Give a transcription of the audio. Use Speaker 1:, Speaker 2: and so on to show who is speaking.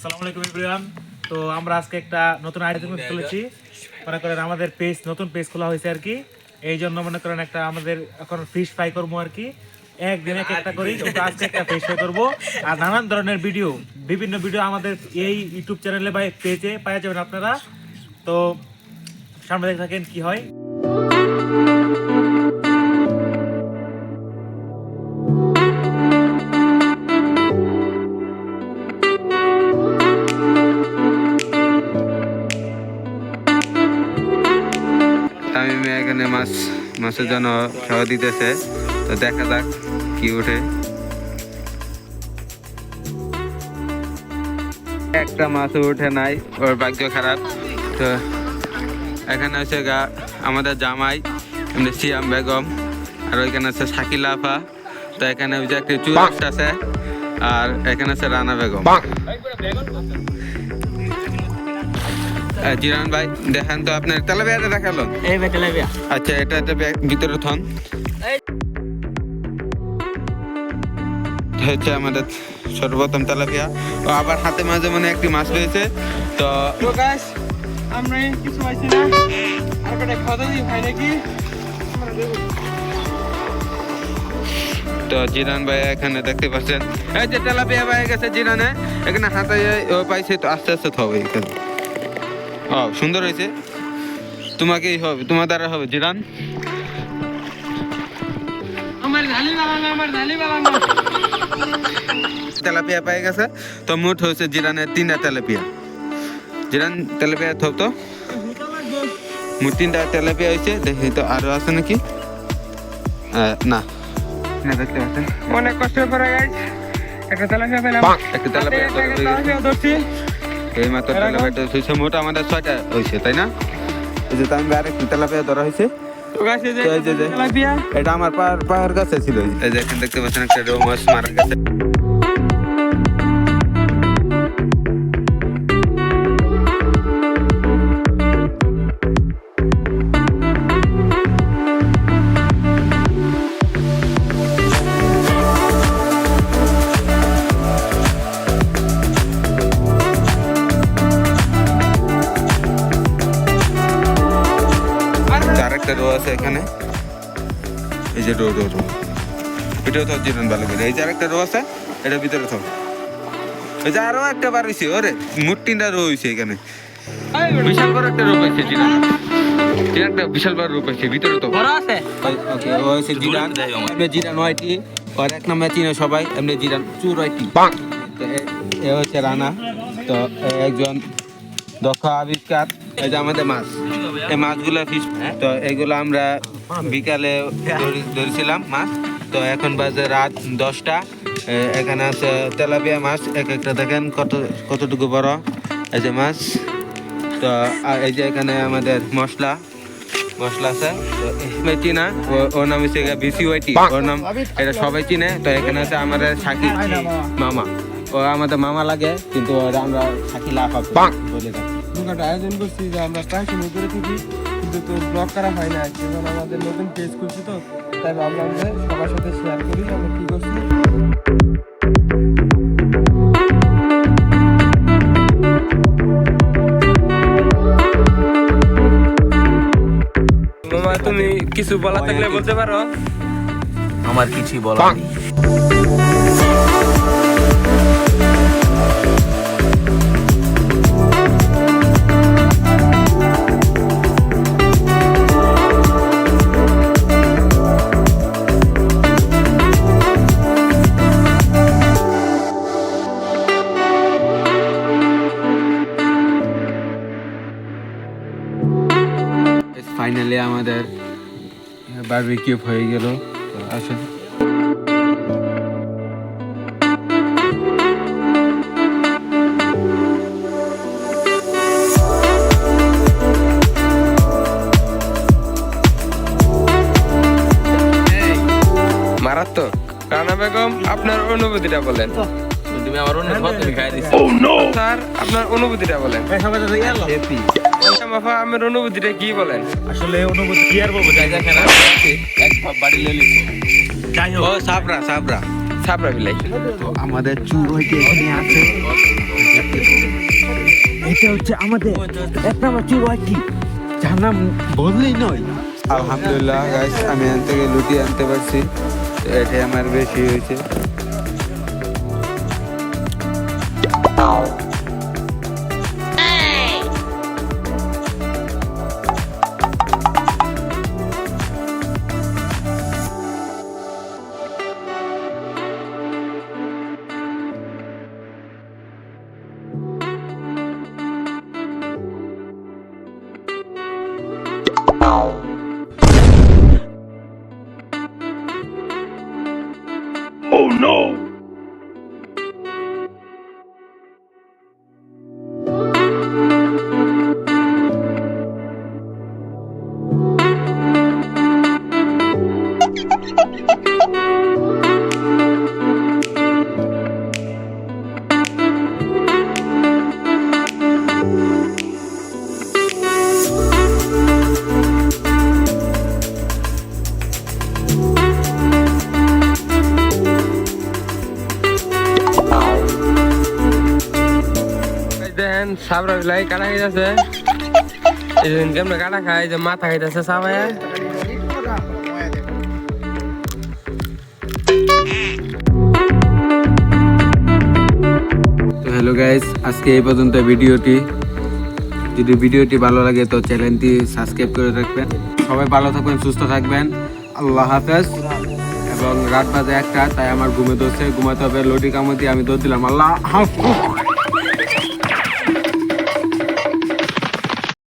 Speaker 1: আসসালামু আলাইকুম এভরিওয়ান। তো আমরা আজকে একটা নতুন আয়োজন খুলেছি, মনে করেন আমাদের পেজ, নতুন পেজ খোলা হয়েছে আর কি। এই জন্য মনে করেন একটা আমাদের এখন ফিশ ফ্রাই করবো আর কি, একদিনে একটা করি, কিন্তু আজকে একটা ফিশ ফ্রাই করবো। আর নানান ধরনের ভিডিও, বিভিন্ন ভিডিও আমাদের এই ইউটিউব চ্যানেলে বা পেজে পাওয়া যাবেন আপনারা। তো সামনে দেখে থাকেন কি হয়।
Speaker 2: আমি এখানে মাছের জন্য খাওয়া দিতেছে, তো দেখা যাক কি ওঠে। একটা মাছও ওঠে নাই, ওর ভাগ্য খারাপ। তো এখানে আছে আমাদের জামাই সিয়াম বেগম, আর ওইখানে আছে শাকিলা আফা। তো এখানে ওই যে একটা চুরাস্ট আছে, আর এখানে আছে রানা বেগম। জিরান ভাই দেখেন তো, আপনার তেলাপিয়াটা দেখালো। আচ্ছা, এটা ভিতরে থন হচ্ছে আমাদের সর্বপ্রথম তেলাপিয়া। ও আবার হাতে মাঝে মনে একটি মাছ রয়েছে। তো
Speaker 3: আমরা কিছু পাইছি না, আর কটা খাওয়া দিই ভাই নাকি।
Speaker 2: তো জিরান ভাই এখানে দেখতে পাচ্ছেন, এই যে তেলাপিয়া ভাই গেছে জিরানে, এখানে হাতে পাইছে। তো আস্তে আস্তে হবে এখানে। ও সুন্দর হয়েছে, তোমাকেই হবে, তোমার দ্বারা হবে জিরান। তেলাপিয়া পেয়ে গেছে। তো মোট হয়েছে জিরানের 3টা তেলাপিয়া। জিরান তেলাপিয়া থব তো, মোট 3টা তেলাপিয়া হয়েছে। দেখি তো আরো আছে নাকি। না দেখতে পাচ্ছেন,
Speaker 3: অনেক কষ্ট করে গাইস একটা তেলাপিয়া পেলাম।
Speaker 2: একটা তেলাপিয়া
Speaker 3: ধরছি,
Speaker 2: এই মাত্র তেলাপিয়াটা হয়েছে। মোট আমাদের 6টা হয়েছে, তাই না? এই যে আমি আরেকটা তেলাপিয়া ধরা হয়েছে। এটা আমার পাহাড় কাছে ছিল। এই যে এখন দেখতে পাচ্ছেন একটা রৌ মাছ মারা গেছে। আরেকটা রো আছে এখানে, এই যে রো ভিতরে থাক জিরান ভালো করে। এই যে আরেকটা রো আছে, এটা ভিতরে থাক। এই যে আরো একটা বার হয়েছে, ওরে মোট 3টা রো হয়েছে এখানে। বিশাল বড় একটা রো পাইছে জিরান, একটা বিশাল বড় রো পাইছে ভিতরে তো বড় আছে। ওকে, ও হচ্ছে জিরান, এমনি জিরান ওয়াইটি, আর এক নামে চিনে সবাই এমনি জিরান চুর ওয়াইটি। তো এ হচ্ছে রানা। তো একজন দক্ষ আবিষ্কার। এই যে আমাদের মাছ, এই মাছগুলো ফিশ। তো এগুলো আমরা বিকালে ধরেছিলাম মাছ। তো এখন বাজে রাত 10টা। এখানে আছে তেলাপিয়া মাছ, একটা দেখেন কতটুকু বড় এই যে মাছ। তো এই যে এখানে আমাদের মশলা আছে। তো চিনা, ওর নাম হচ্ছে BCYT, ওর নাম, এটা সবাই চিনে। তো এখানে আছে আমাদের শাকিল মামা, ও আমাদের মামা লাগে, কিন্তু আমরা শাকিল আফা বলে থাকি।
Speaker 3: আয়োজন করছি যে আমরা প্রায় সময় করে থাকি, কিন্তু তোর ব্লগ করা হয় না। এখন আমাদের নতুন পেজ খুলছি, তো তাই ভাবলাম যে সবার সাথে শেয়ার করি আমরা কি করছি। মামা, তুমি কিছু বলা থাকলে বলতে পারো।
Speaker 1: আমার কিছুই বলার নেই।
Speaker 2: ফাইনালি আমাদের বারবিকিউ হয়ে গেল। তো আসুন,
Speaker 3: মারাত্মক। রানা বেগম, আপনার অনুভূতিটা বলেন।
Speaker 1: তুমি আমার অনুভূতি খাই দিছো।
Speaker 3: স্যার, আপনার অনুভূতিটা বলেন। মাফা, আমার অনুভূতিটা কি বলেন?
Speaker 1: আসলে অনুভূতি কি আর বলবো, জায়গা কেনা এক বাড়ি লেলি। যাই হোক,
Speaker 2: সাবরা
Speaker 3: সাবরা বিলাই।
Speaker 2: তো আমাদের চুর হইতে এখানে আছে।
Speaker 4: এটা হচ্ছে আমাদের এক নাম্বার চোর ওয়াইটি, যার নাম বললেই নয়।
Speaker 2: আলহামদুলিল্লাহ গাইস, আমি এখান থেকে লুটি আনতে পারছি, তো এটাই আমার বেশি হয়েছে।
Speaker 3: দেখেন সাবরা বিলাই কাটা খাইতেছে, এই যে কেমনে কাটা খায়, যে মাথা খাইতেছে সাবাই।
Speaker 2: তো হ্যালো গাইস, আজকে এই পর্যন্ত ভিডিওটি। যদি ভিডিওটি ভালো লাগে তো চ্যানেলটি সাবস্ক্রাইব করে রাখবেন। সবাই ভালো থাকবেন, সুস্থ থাকবেন, আল্লাহ হাফেজ। এবং রাত বাজে 1টা, তাই আমার ঘুমাতে হবে, লটি কামড় দিয়ে আমি দৌড় দিলাম। আল্লাহ হাফেজ।